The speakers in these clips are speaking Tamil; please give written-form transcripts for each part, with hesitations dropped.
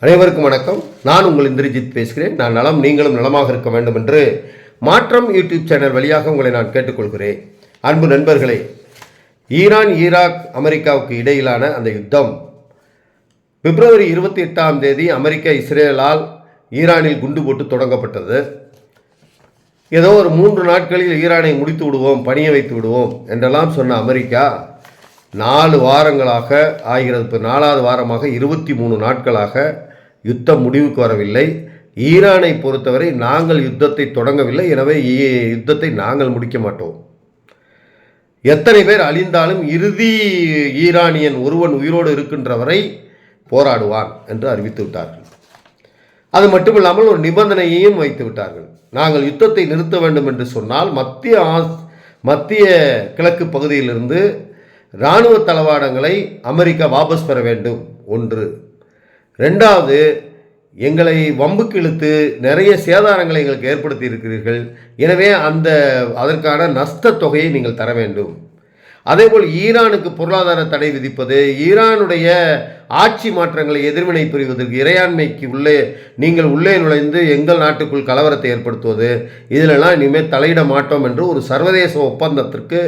அனைவருக்கும் வணக்கம். நான் உங்கள் இந்திரஜித் பேசுகிறேன். நான் நலம், நீங்களும் நலமாக இருக்க வேண்டும் என்று மாற்றம் யூடியூப் சேனல் வழியாக உங்களை நான் கேட்டுக்கொள்கிறேன். அன்பு நண்பர்களே, ஈரான், ஈராக், அமெரிக்காவுக்கு இடையிலான அந்த யுத்தம் பிப்ரவரி 28 அமெரிக்கா இஸ்ரேலால் ஈரானில் குண்டு போட்டு தொடங்கப்பட்டது. ஏதோ ஒரு 3 நாட்களில் ஈரானை முடித்து விடுவோம், பணிய வைத்து விடுவோம் என்றெல்லாம் சொன்ன அமெரிக்கா 4 வாரங்களாக ஆகிறது. இப்போ 4வது வாரமாக 23 நாட்களாக யுத்தம் முடிவுக்கு வரவில்லை. ஈரானை பொறுத்தவரை நாங்கள் யுத்தத்தை தொடங்கவில்லை, எனவே யுத்தத்தை நாங்கள் முடிக்க மாட்டோம். எத்தனை பேர் அழிந்தாலும் இறுதி ஈரானியன் ஒருவன் உயிரோடு இருக்கின்ற வரை போராடுவான் என்று அறிவித்து விட்டார்கள். அது மட்டுமில்லாமல் ஒரு நிபந்தனையையும் வைத்து விட்டார்கள். நாங்கள் யுத்தத்தை நிறுத்த வேண்டும் என்று சொன்னால் மத்திய கிழக்கு பகுதியிலிருந்து இராணுவ தளவாடங்களை அமெரிக்கா வாபஸ் பெற வேண்டும். 1. 2வது, எங்களை வம்புக்கு இழுத்து நிறைய சேதாரங்களை எங்களுக்கு ஏற்படுத்தி இருக்கிறீர்கள், எனவே அதற்கான நஷ்ட தொகையை நீங்கள் தர வேண்டும். அதேபோல் ஈரானுக்கு பொருளாதார தடை விதிப்பது, ஈரானுடைய ஆட்சி மாற்றங்களை எதிர்வினை புரிவதற்கு, இறையாண்மைக்கு நீங்கள் உள்ளே நுழைந்து எங்கள் நாட்டுக்குள் கலவரத்தை ஏற்படுத்துவது, இதிலெல்லாம் இனிமேல் தலையிட மாட்டோம் என்று ஒரு சர்வதேச ஒப்பந்தத்திற்கு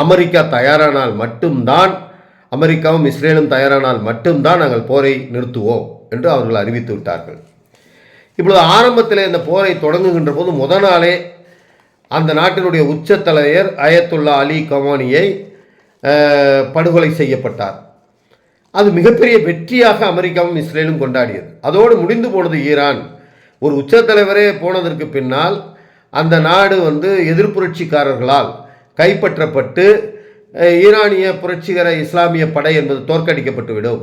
அமெரிக்கா தயாரானால் மட்டும்தான், அமெரிக்காவும் இஸ்ரேலும் தயாரானால் மட்டும்தான் நாங்கள் போரை நிறுத்துவோம் என்று அவர்கள் அறிவித்து விட்டார்கள். இப்பொழுது ஆரம்பத்தில் இந்த போரை தொடங்குகின்ற போது முதல் நாளே அந்த நாட்டினுடைய உச்ச தலைவர் அயத்துல்லா அலி கமானியை படுகொலை செய்யப்பட்டார். அது மிகப்பெரிய வெற்றியாக அமெரிக்காவும் இஸ்ரேலும் கொண்டாடியது. அதோடு முடிந்து போனது ஈரான். ஒரு உச்ச தலைவரே போனதற்கு பின்னால் அந்த நாடு எதிர்ப்புரட்சிக்காரர்களால் கைப்பற்றப்பட்டு ஈரானிய புரட்சிகர இஸ்லாமிய படை என்பது தோற்கடிக்கப்பட்டுவிடும்.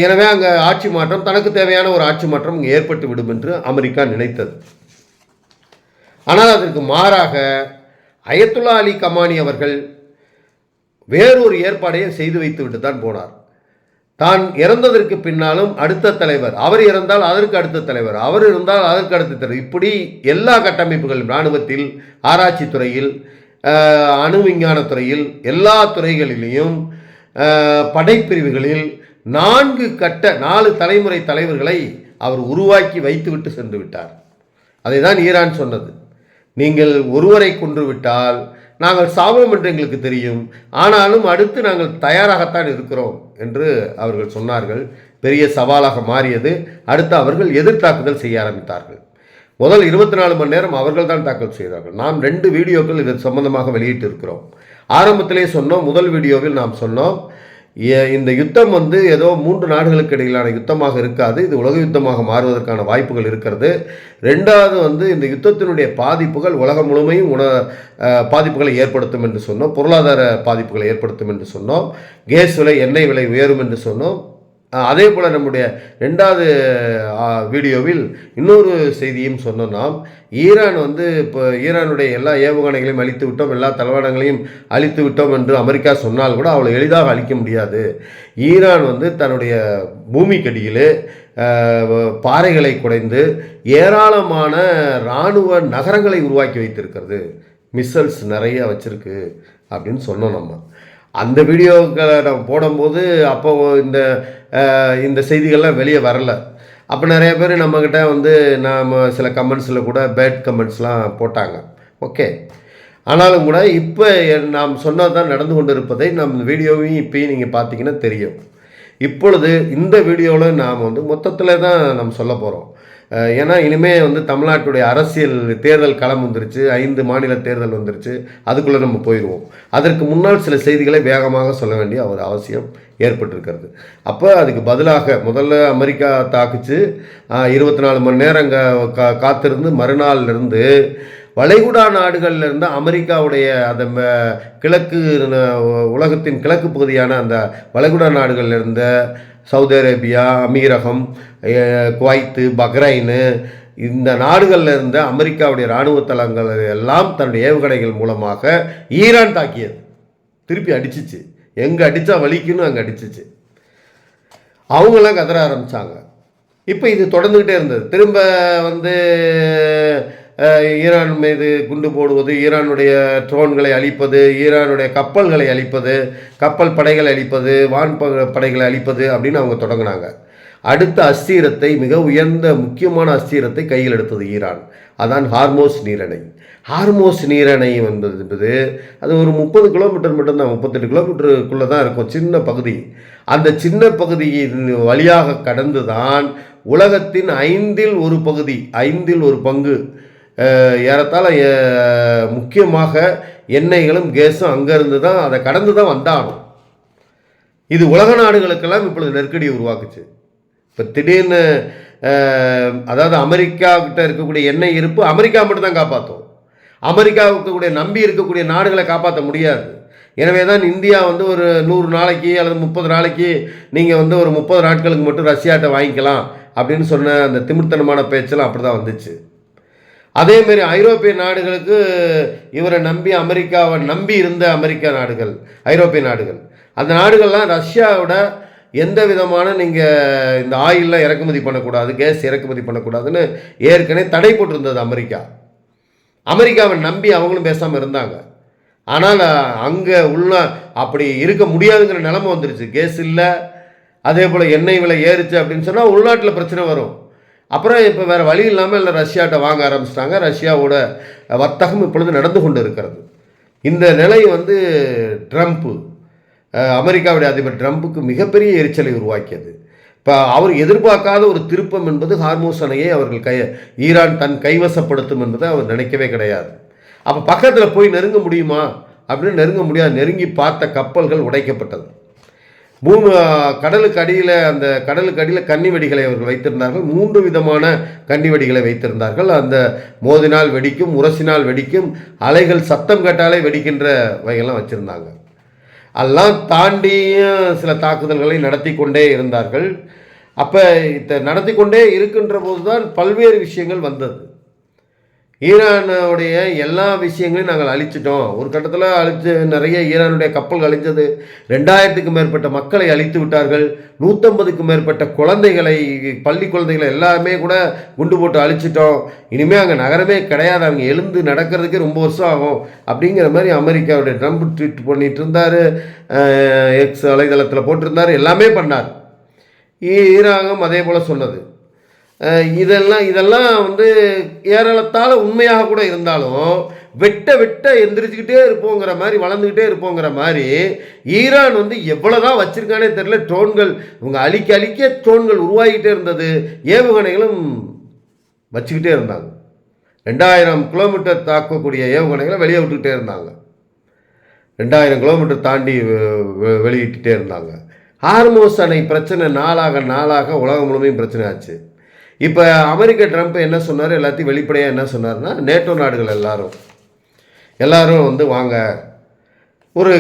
எனவே அங்கே ஆட்சி மாற்றம், தனக்கு தேவையான ஒரு ஆட்சி மாற்றம் இங்கே ஏற்பட்டு விடும் என்று அமெரிக்கா நினைத்தது. ஆனால் அதற்கு மாறாக அயத்துல்லா அலி கமானி அவர்கள் வேறொரு ஏற்பாடையை செய்து வைத்துவிட்டு தான் போனார். தான் இறந்ததற்கு பின்னாலும் அடுத்த தலைவர், அவர் இறந்தால் அதற்கு அடுத்த தலைவர், அவர் இருந்தால் அதற்கு அடுத்த தலைவர், இப்படி எல்லா கட்டமைப்புகளும், இராணுவத்தில், ஆராய்ச்சி துறையில், அணு விஞ்ஞான துறையில், எல்லா துறைகளிலேயும் படைப்பிரிவுகளில் 4 தலைமுறை தலைவர்களை அவர் உருவாக்கி வைத்துவிட்டு சென்று விட்டார். அதை தான் ஈரான் சொன்னது. நீங்கள் ஒருவரை கொன்றுவிட்டால் நாங்கள் சாவோம் என்று எங்களுக்கு தெரியும், ஆனாலும் அடுத்து நாங்கள் தயாராகத்தான் இருக்கிறோம் என்று அவர்கள் சொன்னார்கள். பெரிய சவாலாக மாறியது. அடுத்து அவர்கள் எதிர்த்தாக்குதல் செய்ய ஆரம்பித்தார்கள். முதல் 24 மணி நேரம் அவர்கள் தான் தாக்கல் செய்தார்கள். நாம் 2 வீடியோக்கள் இது சம்பந்தமாக வெளியிட்டு இருக்கிறோம். ஆரம்பத்திலே சொன்னோம், முதல் வீடியோவில் நாம் சொன்னோம், இந்த யுத்தம் ஏதோ 3 நாடுகளுக்கு இடையிலான யுத்தமாக இருக்காது, இது உலக யுத்தமாக மாறுவதற்கான வாய்ப்புகள் இருக்கிறது. 2வது இந்த யுத்தத்தினுடைய பாதிப்புகள் உலகம் முழுமையும் பாதிப்புகளை ஏற்படுத்தும் என்று சொன்னோம். பொருளாதார பாதிப்புகளை ஏற்படுத்தும் என்று சொன்னோம். கேஸ் விலை, எண்ணெய் விலை உயரும் என்று சொன்னோம். அதே போல் நம்முடைய 2வது வீடியோவில் இன்னொரு செய்தியும் சொன்னோம். நாம் ஈரான் இப்போ ஈரானுடைய எல்லா ஏவுகணைகளையும் அழித்து விட்டோம், எல்லா தளவாடங்களையும் அழித்து விட்டோம் என்று அமெரிக்கா சொன்னால் கூட அவளை எளிதாக அழிக்க முடியாது. ஈரான் தன்னுடைய பூமிக்கடியிலே பாறைகளை குடைந்து ஏராளமான இராணுவ நகரங்களை உருவாக்கி வைத்திருக்கிறது, மிசைல்ஸ் நிறைய வச்சிருக்கு அப்படின்னு சொன்னோம். நம்ம அந்த வீடியோக்களை நம்ம போடும்போது அப்போ இந்த செய்திகள்லாம் வெளியே வரலை. அப்போ நிறைய பேர் நம்மக்கிட்ட நாம் சில கமெண்ட்ஸில் கூட பேட் கமெண்ட்ஸ்லாம் போட்டாங்க. ஓகே, ஆனாலும் கூட இப்போ நாம் சொன்னது தான் நடந்து கொண்டு இருப்பதை நம் வீடியோவையும் இப்போயும் நீங்கள் பார்த்தீங்கன்னா தெரியும். இப்பொழுது இந்த வீடியோவில் நாம் மொத்தத்தில் தான் நம்ம சொல்ல போகிறோம். ஏன்னா இனிமேல் தமிழ்நாட்டுடைய அரசியல் தேர்தல் களம் வந்துருச்சு, 5 மாநில தேர்தல் வந்துருச்சு, அதுக்குள்ளே நம்ம போயிடுவோம். அதற்கு முன்னால் சில செய்திகளை வேகமாக சொல்ல வேண்டிய ஒரு அவசியம் ஏற்பட்டிருக்கிறது. அப்போ அதுக்கு பதிலாக முதல்ல அமெரிக்கா தாக்குச்சு, 24 மணி நேரம் அங்கே காத்திருந்து மறுநாள்லேருந்து வளைகுடா நாடுகள்லேருந்து அமெரிக்காவுடைய அந்த கிழக்கு உலகத்தின் கிழக்கு பகுதியான அந்த வளைகுடா நாடுகள்லேருந்த சவுதி அரேபியா, அமீரகம், குவைத்து, பஹ்ரைனு, இந்த நாடுகளில் இருந்த அமெரிக்காவுடைய இராணுவ தளங்கள் எல்லாம் தன்னுடைய ஏவுகணைகள் மூலமாக ஈரான் தாக்கியது. திருப்பி அடிச்சிச்சு, எங்கே அடித்தா வலிக்குன்னு அங்கே அடிச்சிச்சு. அவங்களாம் கதற ஆரம்பித்தாங்க. இப்போ இது தொடர்ந்துக்கிட்டே இருந்தது. திரும்ப ஈரான் மீது குண்டு போடுவது, ஈரானுடைய ட்ரோன்களை அழிப்பது, ஈரானுடைய கப்பல்களை அழிப்பது, கப்பல் படைகளை அழிப்பது, படைகளை அழிப்பது அப்படின்னு அவங்க தொடங்கினாங்க. அடுத்த அஸ்திரத்தை, மிக உயர்ந்த முக்கியமான அஸ்திரத்தை கையில் எடுத்தது ஈரான். அதான் ஹார்மோஸ் நீரிணை. ஹார்மோஸ் நீரிணை என்பது அது ஒரு 30 கிலோமீட்டர் மட்டும்தான், 38 கிலோமீட்டருக்குள்ளே தான் இருக்கும், சின்ன பகுதி. அந்த சின்ன பகுதியின் வழியாக கடந்து தான் உலகத்தின் 5ல் 1 பகுதி, 5ல் 1 பங்கு ஏறத்தாழ முக்கியமாக எண்ணெய்களும் கேஸும் அங்கேருந்து தான், அதை கடந்து தான் வந்தாலும். இது உலக நாடுகளுக்கெல்லாம் இப்பொழுது நெருக்கடியை உருவாக்குச்சு. இப்போ திடீர்னு அதாவது அமெரிக்காக்கிட்ட இருக்கக்கூடிய எண்ணெய் இருப்பு அமெரிக்கா மட்டும்தான் காப்பாற்றும். அமெரிக்காவுக்கு கூடிய நம்பி இருக்கக்கூடிய நாடுகளை காப்பாற்ற முடியாது. எனவே தான் இந்தியா ஒரு 100 நாளைக்கு அல்லது 30 நாளைக்கு நீங்கள் ஒரு 30 நாட்களுக்கு மட்டும் ரஷ்யாட்ட வாங்கிக்கலாம் அப்படின்னு சொன்ன அந்த திமிர்த்தனமான பேச்செல்லாம் அப்படி தான் வந்துச்சு. அதேமாரி ஐரோப்பிய நாடுகளுக்கு இவரை நம்பி, அமெரிக்காவை நம்பி இருந்த அமெரிக்கா நாடுகள், ஐரோப்பிய நாடுகள், அந்த நாடுகள்லாம் ரஷ்யாவோட எந்த விதமான நீங்கள் இந்த ஆயிலெலாம் இறக்குமதி பண்ணக்கூடாது, கேஸ் இறக்குமதி பண்ணக்கூடாதுன்னு ஏற்கனவே தடை போட்டிருந்தது அமெரிக்கா. அமெரிக்காவை நம்பி அவங்களும் பேசாமல் இருந்தாங்க. ஆனால் அங்கே உள்ள அப்படி இருக்க முடியாதுங்கிற நிலைமை வந்துருச்சு. கேஸ் இல்லை, அதே போல் எண்ணெய் விலை ஏறிச்சு அப்படின்னு சொன்னால் உள்நாட்டில் பிரச்சனை வரும். அப்புறம் இப்போ வேறு வழி இல்லாமல் இல்லை ரஷ்யாட்ட வாங்க ஆரம்பிச்சிட்டாங்க. ரஷ்யாவோட வர்த்தகம் இப்பொழுது நடந்து கொண்டு இருக்கிறது. இந்த நிலை ட்ரம்ப்பு, அமெரிக்காவுடைய அதிபர் ட்ரம்ப்புக்கு மிகப்பெரிய எரிச்சலை உருவாக்கியது. இப்போ அவர் எதிர்பார்க்காத ஒரு திருப்பம் என்பது ஹார்மோஸ் அணையை அவர்கள் ஈரான் தன் கைவசப்படுத்தும் என்பதை அவர் நினைக்கவே கிடையாது. அப்போ பக்கத்தில் போய் நெருங்க முடியுமா அப்படின்னு நெருங்க முடியாது. நெருங்கி பார்த்த கப்பல்கள் உடைக்கப்பட்டது. கடலுக்கு அடியில், அந்த கடலுக்கு அடியில் கன்னி வெடிகளை அவர்கள் வைத்திருந்தார்கள். 3 விதமான கன்னி வெடிகளை வைத்திருந்தார்கள். அந்த மோதினால் வெடிக்கும், உரசினால் வெடிக்கும், அலைகள் சத்தம் கேட்டாலே வெடிக்கின்ற வகையெல்லாம் வச்சுருந்தாங்க. எல்லாம் தாண்டியும் சில தாக்குதல்களை நடத்தி கொண்டே இருந்தார்கள். அப்போ நடத்தி கொண்டே இருக்கின்ற போது தான் பல்வேறு விஷயங்கள் வந்தது. ஈரானுடைய எல்லா விஷயங்களையும் நாங்கள் அழிச்சிட்டோம். ஒரு கட்டத்தில் நிறைய ஈரானுடைய கப்பல்கள் அழிஞ்சது. 2000க்கும் மேற்பட்ட மக்களை அழித்து விட்டார்கள். 150க்கும் மேற்பட்ட குழந்தைகளை, பள்ளி குழந்தைகளை எல்லாமே கூட குண்டு போட்டு அழிச்சிட்டோம். இனிமேல் அங்கே நகரமே கிடையாது, அவங்க எழுந்து நடக்கிறதுக்கே ரொம்ப வருஷம் ஆகும் அப்படிங்கிற மாதிரி அமெரிக்காவுடைய ட்ரம்ப் ட்வீட் பண்ணிட்டு இருந்தார். எக்ஸ் வலைதளத்தில் போட்டிருந்தார், எல்லாமே பண்ணார். ஈரானும் அதே போல் சொன்னது. இதெல்லாம் ஏராளத்தால் உண்மையாக கூட இருந்தாலும் வெட்ட எந்திரிச்சுக்கிட்டே இருப்போங்கிற மாதிரி, வளர்ந்துக்கிட்டே இருப்போங்கிற மாதிரி ஈரான் எவ்வளோதான் வச்சுருக்கானே தெரியல. ட்ரோன்கள் இவங்க அழிக்க ட்ரோன்கள் உருவாகிக்கிட்டே இருந்தது. ஏவுகணைகளும் வச்சுக்கிட்டே இருந்தாங்க. 2000 கிலோமீட்டர் தாக்கக்கூடிய ஏவுகணைகளை வெளியே விட்டுக்கிட்டே இருந்தாங்க. 2000 கிலோமீட்டர் தாண்டி வெளியிட்டுட்டே இருந்தாங்க. ஹார்மோஸ் அணை பிரச்சனை நாளாக உலகம் முழுமையும் பிரச்சனை ஆச்சு. இப்போ அமெரிக்க ட்ரம்ப் என்ன சொன்னார், எல்லாத்தையும் வெளிப்படையாக என்ன சொன்னார்னா, நேட்டோ நாடுகள் எல்லாரும் வாங்க, ஒரு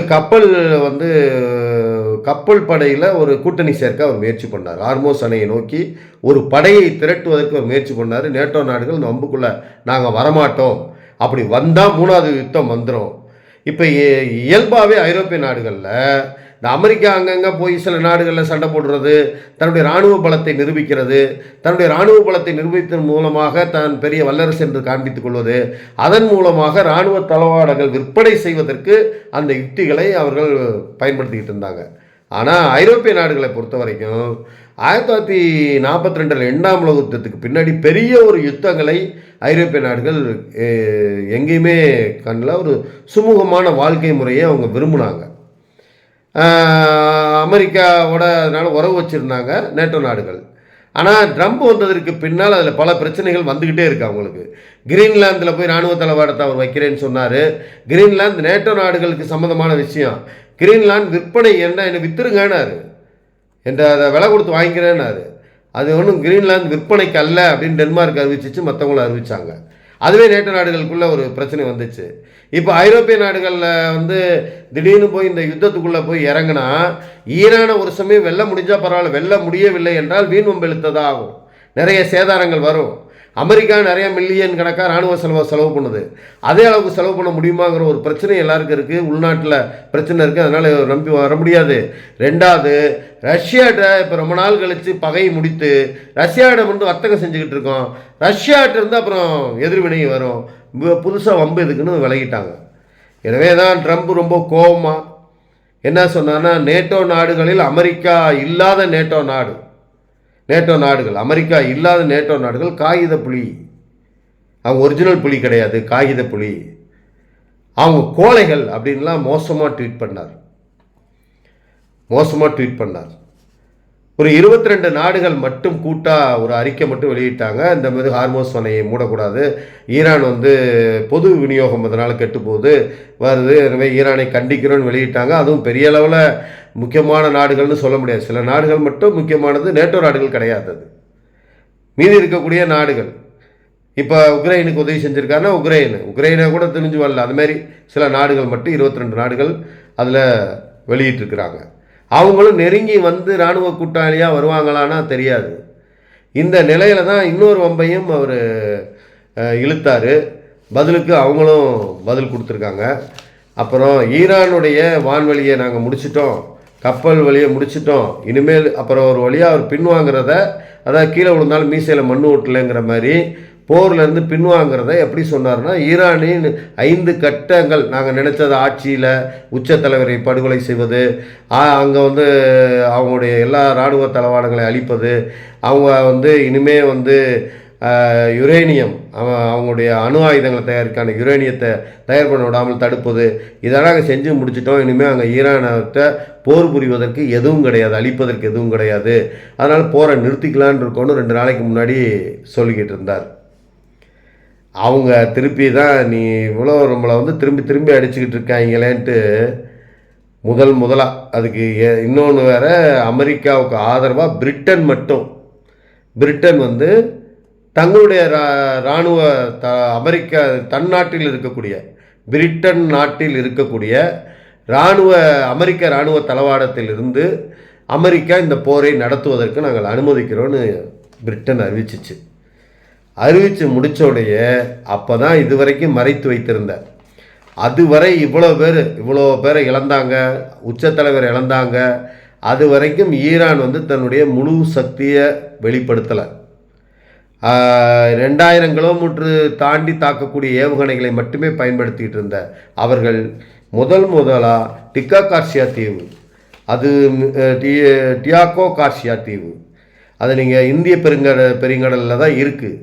கப்பல் படையில் ஒரு கூட்டணி சேர்க்க அவர் முயற்சி பண்ணார். ஹார்மோஸ் அணையை நோக்கி ஒரு படையை திரட்டுவதற்கு அவர் முயற்சி பண்ணார். நேட்டோ நாடுகள் இந்த வம்புக்குள்ளே நாங்கள் வரமாட்டோம், அப்படி வந்தால் 3வது யுத்தம் வந்துடும். இப்போ இயல்பாகவே ஐரோப்பிய நாடுகளில் இந்த அமெரிக்கா அங்கங்கே போய் சில நாடுகளில் சண்டை போடுறது, தன்னுடைய இராணுவ பலத்தை நிரூபிக்கிறது, தன்னுடைய இராணுவ பலத்தை நிரூபித்ததன் மூலமாக தான் பெரிய வல்லரசு என்று காண்பித்துக் கொள்வது, அதன் மூலமாக இராணுவ தளவாடங்கள் விற்பனை செய்வதற்கு அந்த யுக்திகளை அவர்கள் பயன்படுத்திக்கிட்டு இருந்தாங்க. ஆனால் ஐரோப்பிய நாடுகளை பொறுத்த வரைக்கும் 1942 2ஆம் உலக யுத்தத்துக்கு பின்னாடி பெரிய ஒரு யுத்தங்களை ஐரோப்பிய நாடுகள் எங்கேயுமே கண்ணில் ஒரு சுமூகமான வாழ்க்கை முறையை அவங்க விரும்பினாங்க. அமெரிக்காவோட அதனால் உறவு வச்சுருந்தாங்க நேட்டோ நாடுகள். ஆனால் ட்ரம்ப் வந்ததற்கு பின்னால் அதில் பல பிரச்சனைகள் வந்துக்கிட்டே இருக்குது அவங்களுக்கு. கிரீன்லாந்தில் போய் இராணுவ தளவாடத்தை அவர் வைக்கிறேன்னு சொன்னார். கிரீன்லாந்து நேட்டோ நாடுகளுக்கு சம்மந்தமான விஷயம். கிரீன்லாந்து விற்பனை என்னை விற்றுருங்கன்னாரு, என்ற அதை விலை கொடுத்து வாங்கிக்கிறேன்னாரு. அது ஒன்றும் கிரீன்லாந்து விற்பனைக்கு அல்ல அப்படின்னு டென்மார்க் அறிவிச்சிச்சு, மற்றவங்களும் அறிவித்தாங்க. அதுவே நேட்டோ நாடுகளுக்குள்ளே ஒரு பிரச்சனை வந்துச்சு. இப்போ ஐரோப்பிய நாடுகளில் திடீர்னு போய் இந்த யுத்தத்துக்குள்ளே போய் இறங்கினா, ஈரானை ஒரு சமயம் வெல்ல முடிஞ்சால் பரவாயில்ல, வெல்ல முடியவில்லை என்றால் வீண் வம்பெழுத்ததாக ஆகும், நிறைய சேதாரங்கள் வரும். அமெரிக்கா நிறைய மில்லியன் கணக்காக இராணுவ செலவு பண்ணுது. அதே அளவுக்கு செலவு பண்ண முடியுமாங்கிற ஒரு பிரச்சனை எல்லாருக்கும் இருக்குது. உள்நாட்டில் பிரச்சனை இருக்குது, அதனால் நம்பி வர முடியாது. ரெண்டாவது, ரஷ்யாட்ட இப்போ ரொம்ப நாள் கழித்து பகை முடித்து ரஷ்யாவிடம் வந்து வர்த்தகம் செஞ்சுக்கிட்டு இருக்கோம். ரஷ்யாட்ட இருந்து அப்புறம் எதிர்வினை வரும், புதுசாக வம்பு எதுக்குன்னு விலகிட்டாங்க. எனவே தான் ட்ரம்ப் ரொம்ப கோபமாக என்ன சொன்னார்னா, நேட்டோ நாடுகளில் அமெரிக்கா இல்லாத நேட்டோ நாடுகள் அமெரிக்கா இல்லாத நேட்டோ நாடுகள் காகித புலி. அவங்க ஒரிஜினல் புலி கிடையாது, காகித புலி, அவங்க கோழைகள் அப்படின்லாம் மோசமாக ட்வீட் பண்ணார். ஒரு 22 நாடுகள் மட்டும் கூட்டாக ஒரு அறிக்கை மட்டும் வெளியிட்டாங்க. இந்த மாதிரி ஹார்மோஸ் அணையை மூடக்கூடாது, ஈரான் வந்து பொது விநியோகம் அதனால் கெட்டு போகுது வருது, எனவே ஈரானை கண்டிக்கிறோன்னு வெளியிட்டாங்க. அதுவும் பெரிய அளவில் முக்கியமான நாடுகள்னு சொல்ல முடியாது. சில நாடுகள் மட்டும் முக்கியமானது, நேட்டோ நாடுகள் கிடையாது. அது மீதி இருக்கக்கூடிய நாடுகள். இப்போ உக்ரைனுக்கு உதவி செஞ்சுருக்காருன்னா உக்ரைனை கூட தெரிஞ்சு வரல. அதுமாரி சில நாடுகள் மட்டும் 22 நாடுகள் அதில் வெளியிட்டிருக்கிறாங்க. அவங்களும் நெருங்கி வந்து இராணுவ கூட்டாளியாக வருவாங்களான்னா தெரியாது. இந்த நிலையில தான் இன்னொரு வம்பையும் அவர் இழுத்தார். பதிலுக்கு அவங்களும் பதில் கொடுத்துருக்காங்க. அப்புறம் ஈரானுடைய வான்வழியை நாங்கள் முடிச்சிட்டோம், கப்பல் வழியை முடிச்சிட்டோம், இனிமேல் அப்புறம் ஒரு வழியாக அவர் பின்வாங்கிறத, அதாவது கீழே விழுந்தாலும் மீசையில் மண்ணு ஓட்டலைங்கிற மாதிரி போர்லேருந்து பின்வாங்கிறத எப்படி சொன்னார்னா, ஈரானின் 5 கட்டங்கள், நாங்கள் நினச்சது ஆட்சியில் உச்ச தலைவரை படுகொலை செய்வது, அங்கே வந்து அவங்களுடைய எல்லா இராணுவ தளவாடங்களை அழிப்பது, அவங்க வந்து இனிமே வந்து யுரேனியம், அவங்களுடைய அணு ஆயுதங்களை தயாரிக்கான யுரேனியத்தை தயார் பண்ண விடாமல் தடுப்பது, இதெல்லாம் நாங்கள் செஞ்சு முடிச்சிட்டோம். இனிமேல் அங்கே ஈரானத்தை போர் புரிவதற்கு எதுவும் கிடையாது, அழிப்பதற்கு எதுவும் கிடையாது, அதனால் போரை நிறுத்திக்கலான் இருக்கோன்னு 2 நாளைக்கு முன்னாடி சொல்லிக்கிட்டு இருந்தார். அவங்க திருப்பி தான், நீ இவ்வளோ நம்மளை வந்து திரும்பி அடிச்சுக்கிட்டு இருக்காங்களேன்ட்டு முதலாக அதுக்கு இன்னொன்று வேறு, அமெரிக்காவுக்கு ஆதரவாக பிரிட்டன் வந்து தங்களுடைய இராணுவ அமெரிக்கா தன்னாட்டில் இருக்கக்கூடிய பிரிட்டன் நாட்டில் இருக்கக்கூடிய அமெரிக்க இராணுவ தளவாடத்தில் இருந்து அமெரிக்கா இந்த போரை நடத்துவதற்கு நாங்கள் அனுமதிக்கிறோன்னு பிரிட்டன் அறிவித்து முடித்தோடைய அப்போ தான் இதுவரைக்கும் மறைத்து வைத்திருந்த, அதுவரை இவ்வளோ பேரை இழந்தாங்க, உச்சத்தலைவர் இழந்தாங்க. அது வரைக்கும் ஈரான் வந்து தன்னுடைய முழு சக்தியை வெளிப்படுத்தலை. 2000 கிலோமீட்டர் தாண்டி தாக்கக்கூடிய ஏவுகணைகளை மட்டுமே பயன்படுத்திகிட்டு இருந்த அவர்கள் முதலாக டிக்கா கார்சியா தீவு, அது டியாகோ கார்சியா தீவு, அது நீங்கள் இந்திய பெருங்கடலில் தான் இருக்குது.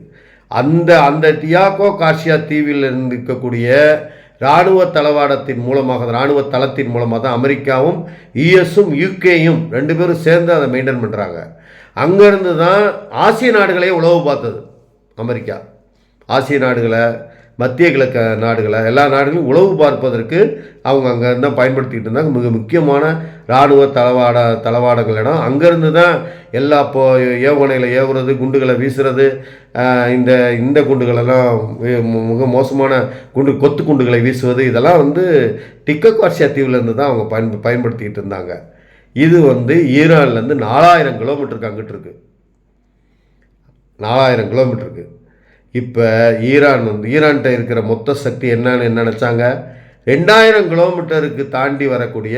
அந்த டியாகோ கார்சியா தீவில் இருக்கக்கூடிய இராணுவ தளவாடத்தின் மூலமாக, இராணுவ தளத்தின் மூலமாக தான் அமெரிக்காவும் யுஎஸும் யூகேயும் 2 பேரும் சேர்ந்து அதை மெயின்டைன் பண்ணுறாங்க. அங்கேருந்து தான் ஆசிய நாடுகளே உளவு பார்த்தது அமெரிக்கா. ஆசிய நாடுகளை, மத்திய கிழக்கு நாடுகளை, எல்லா நாடுகளையும் உளவு பார்ப்பதற்கு அவங்க அங்கேருந்து தான் பயன்படுத்திக்கிட்டு இருந்தாங்க. மிக முக்கியமான இராணுவ தளவாடங்கள் இடம் அங்கேருந்து தான். எல்லா ஏவுகணைகளை ஏவுறது, குண்டுகளை வீசுறது, இந்த குண்டுகளெல்லாம் மிக மோசமான கொத்து குண்டுகளை வீசுவது, இதெல்லாம் வந்து டிக்கா கார்சியா தீவிலேருந்து தான் அவங்க பயன்படுத்திக்கிட்டு இருந்தாங்க. இது வந்து ஈரான்லேருந்து 4000 கிலோமீட்டருக்கு அங்கிட்டு இருக்குது, 4000 கிலோமீட்டருக்கு. இப்போ ஈரான்கிட்ட இருக்கிற மொத்த சக்தி என்னன்னு நினச்சாங்க, 2000 கிலோமீட்டருக்கு தாண்டி வரக்கூடிய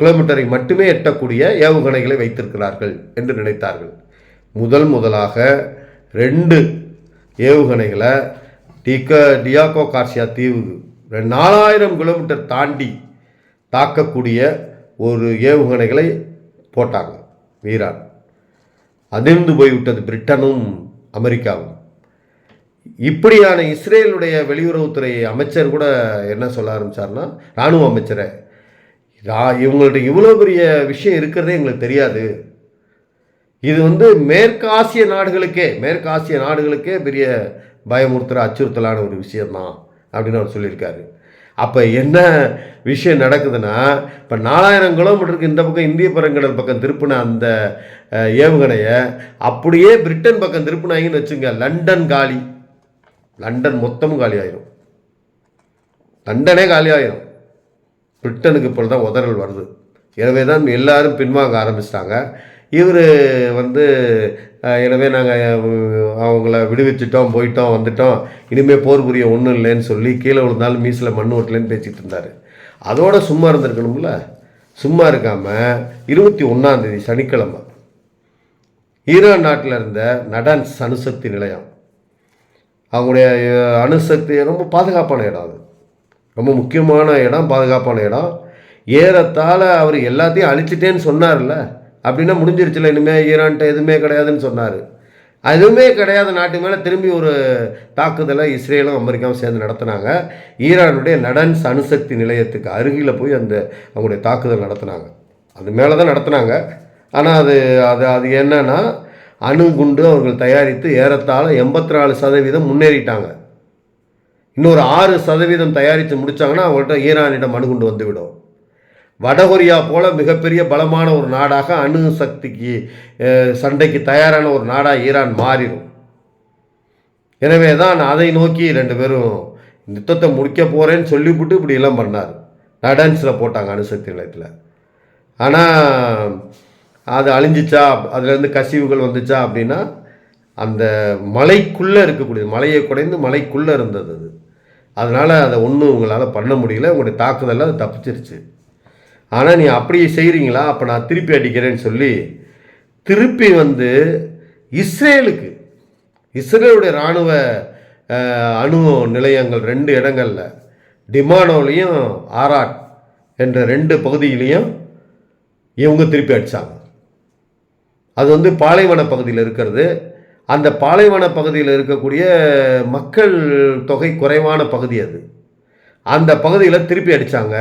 கிலோமீட்டரை மட்டுமே எட்டக்கூடிய ஏவுகணைகளை வைத்திருக்கிறார்கள் என்று நினைத்தார்கள். முதலாக 2 ஏவுகணைகளை டியாகோ கார்சியா தீவு 4000 கிலோமீட்டர் தாண்டி தாக்கக்கூடிய ஒரு ஏவுகணைகளை போட்டாங்க ஈரான். அதிர்ந்து போய்விட்டது பிரிட்டனும் அமெரிக்காவும். இப்படியான இஸ்ரேலுடைய வெளியுறவுத்துறை அமைச்சர் கூட என்ன சொல்ல ஆரம்பித்தார்னா, இராணுவ அமைச்சரை, இவங்கள்ட்ட இவ்வளோ பெரிய விஷயம் இருக்கிறதே எங்களுக்கு தெரியாது, இது வந்து மேற்காசிய நாடுகளுக்கே பெரிய பயமுறுத்துகிற அச்சுறுத்தலான ஒரு விஷயம்தான் அப்படின்னு அவர் சொல்லியிருக்காரு. அப்போ என்ன விஷயம் நடக்குதுன்னா, இப்போ 4000 கிலோமீட்டருக்கு இந்த பக்கம் இந்திய பெருங்கடல் பக்கம் திருப்பின அந்த ஏவுகணையை அப்படியே பிரிட்டன் பக்கம் திருப்பினாங்கன்னு வச்சுங்க, லண்டன் மொத்தமும் காலி ஆயிரும், லண்டனே காலி ஆயிரும். பிரிட்டனுக்கு இப்போ தான் உதறல் வருது. எனவே தான் எல்லாரும் பின்வாங்க ஆரம்பிச்சிட்டாங்க. இவர் வந்து எனவே நாங்கள் அவங்கள விடுவிச்சிட்டோம், போயிட்டோம், வந்துட்டோம், இனிமேல் போர் புரிய ஒன்றும் இல்லைன்னு சொல்லி கீழே விழுந்தாலும் மீசில் மண் ஓட்டலன்னு பேசிகிட்டு இருந்தார். அதோட சும்மா இருந்திருக்கணும்ல. சும்மா இருக்காமல் 21 சனிக்கிழமை ஈரான் நாட்டில் இருந்த நடான்ஸ் அணுசக்தி நிலையம், அவங்களுடைய அணுசக்தி ரொம்ப பாதுகாப்பான இடம், அது ரொம்ப முக்கியமான இடம், பாதுகாப்பான இடம். ஏறத்தாழ அவர் எல்லாத்தையும் அழிச்சிட்டேன்னு சொன்னார்ல, அப்படின்னா முடிஞ்சிருச்சுல, இனிமேல் ஈரான்கிட்ட எதுவுமே கிடையாதுன்னு சொன்னார். எதுவுமே கிடையாத நாட்டு மேலே திரும்பி ஒரு தாக்குதலை இஸ்ரேலும் அமெரிக்காவும் சேர்ந்து நடத்தினாங்க. ஈரானுடைய நடான்ஸ் அணுசக்தி நிலையத்துக்கு அருகில் போய் அவங்களுடைய தாக்குதல் நடத்தினாங்க. அது மேலே தான் நடத்தினாங்க. ஆனால் அது என்னன்னா, அணுகுண்டு அவர்கள் தயாரித்து ஏறத்தாழ 84% முன்னேறிட்டாங்க. இன்னொரு 6% தயாரித்து முடித்தாங்கன்னா அவங்கள்ட்ட ஈரானிடம் அணுகுண்டு வந்துவிடும். வடகொரியா போல மிகப்பெரிய பலமான ஒரு நாடாக அணு சக்திக்கு சண்டைக்கு தயாரான ஒரு நாடாக ஈரான் மாறிடும். எனவே தான் அதை நோக்கி 2 பேரும் யுத்தத்தை முடிக்க போகிறேன்னு சொல்லிவிட்டு இப்படி எல்லாம் பண்ணார். நடான்ஸில் போட்டாங்க அணுசக்தி நிலையத்தில். ஆனால் அது அழிஞ்சிச்சா, அதுலேருந்து கசிவுகள் வந்துச்சா அப்படின்னா, அந்த மலைக்குள்ளே இருக்கக்கூடியது, மலையை குடைந்து மலைக்குள்ளே இருந்தது அது. அதனால் அதை ஒன்றும் உங்களால் பண்ண முடியல, உங்களுடைய தாக்குதலில் அது தப்பிச்சிருச்சு. ஆனால் நீ அப்படி செய்கிறீங்களா, அப்போ நான் திருப்பி அடிக்கிறேன்னு சொல்லி திருப்பி வந்து இஸ்ரேலுடைய இராணுவ அணு நிலையங்கள் 2 இடங்களில், டிமானோலையும் ஆராட் என்ற 2 பகுதியிலையும் இவங்க திருப்பி அடித்தாங்க. அது வந்து பாலைவன பகுதியில் இருக்கிறது. அந்த பாலைவன பகுதியில் இருக்கக்கூடிய மக்கள் தொகை குறைவான பகுதி அது. அந்த பகுதியில் திருப்பி அடித்தாங்க.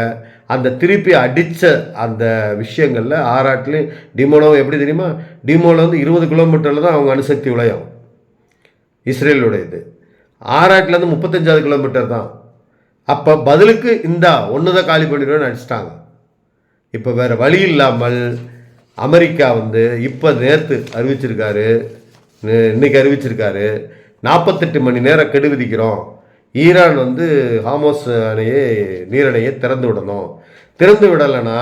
அந்த திருப்பி அடித்த அந்த விஷயங்களில் ஆராட்லேயும் டிமோனோவும் எப்படி தெரியுமா, டிமோவில் வந்து 20 கிலோமீட்டரில் தான் அவங்க அணுசக்தி விளையும், இஸ்ரேலுடையது. ஆராட்லேருந்து 35 கிலோமீட்டர் தான். அப்போ பதிலுக்கு ஒன்று தான் காலி பண்ணிடுவேன்னு அடிச்சிட்டாங்க. இப்போ வேறு வழி இல்லாமல் அமெரிக்கா வந்து இப்போ நேற்று அறிவிச்சிருக்காரு, இன்றைக்கி அறிவிச்சிருக்காரு, 48 மணி நேரம் கெடு விதிக்கிறோம், ஈரான் வந்து ஹார்மோஸ் நீரணையை திறந்து விடணும், திறந்து விடலைன்னா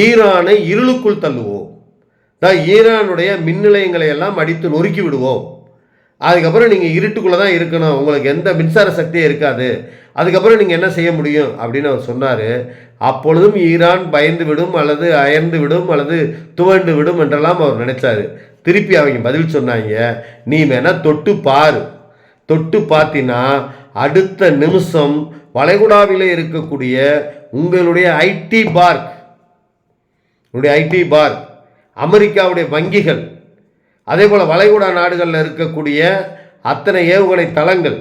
ஈரானை இருளுக்குள் தள்ளுவோம், தான் ஈரானுடைய மின் நிலையங்களை எல்லாம் அடித்து நொறுக்கி விடுவோம், அதுக்கப்புறம் நீங்கள் இருட்டுக்குள்ளே தான் இருக்கணும், உங்களுக்கு எந்த மின்சார சக்தியும் இருக்காது, அதுக்கப்புறம் நீங்கள் என்ன செய்ய முடியும் அப்படின்னு அவர் சொன்னார். அப்பொழுதும் ஈரான் பயந்து விடும் அல்லது அயர்ந்து விடும் அல்லது துவண்டு விடும் என்றெல்லாம் அவர் நினைச்சார். திருப்பி அவங்க பதில் சொன்னாங்க, நீ வேணா தொட்டு பார்த்தினா அடுத்த நிமிஷம் வளைகுடாவில் இருக்கக்கூடிய உங்களுடைய ஐடி பார்க், அமெரிக்காவுடைய வங்கிகள், அதே போல் வளைகுடா நாடுகளில் இருக்கக்கூடிய அத்தனை ஏவுகணை தளங்கள்,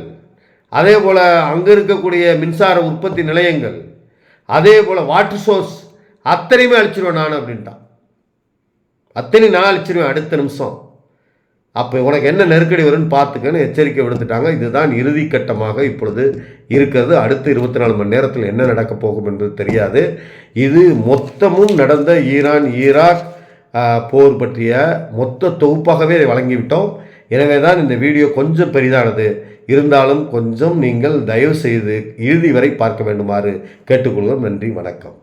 அதே போல் அங்கே இருக்கக்கூடிய மின்சார உற்பத்தி நிலையங்கள், அதே போல் வாட்டர் சோர்ஸ் அத்தனையுமே அழிச்சிருவேன் நான் அப்படின்ட்டான். அத்தனை நான் அழிச்சிருவேன் அடுத்த நிமிஷம். அப்போ உனக்கு என்ன நெருக்கடி வரும்னு பார்த்துக்கன்னு எச்சரிக்கை விடுத்துட்டாங்க. இதுதான் இறுதி கட்டமாக இப்பொழுது இருக்கிறது. அடுத்த 24 மணி நேரத்தில் என்ன நடக்கப் போகும் என்பது தெரியாது. இது மொத்தமும் நடந்த ஈராக் போர் பற்றிய மொத்த தொகுப்பாகவே வழங்கிவிட்டோம். எனவே தான் இந்த வீடியோ கொஞ்சம் பெரிதானது. இருந்தாலும் கொஞ்சம் நீங்கள் தயவு செய்து இறுதி வரை பார்க்க வேண்டுமாறு கேட்டுக்கொள்வோம். நன்றி, வணக்கம்.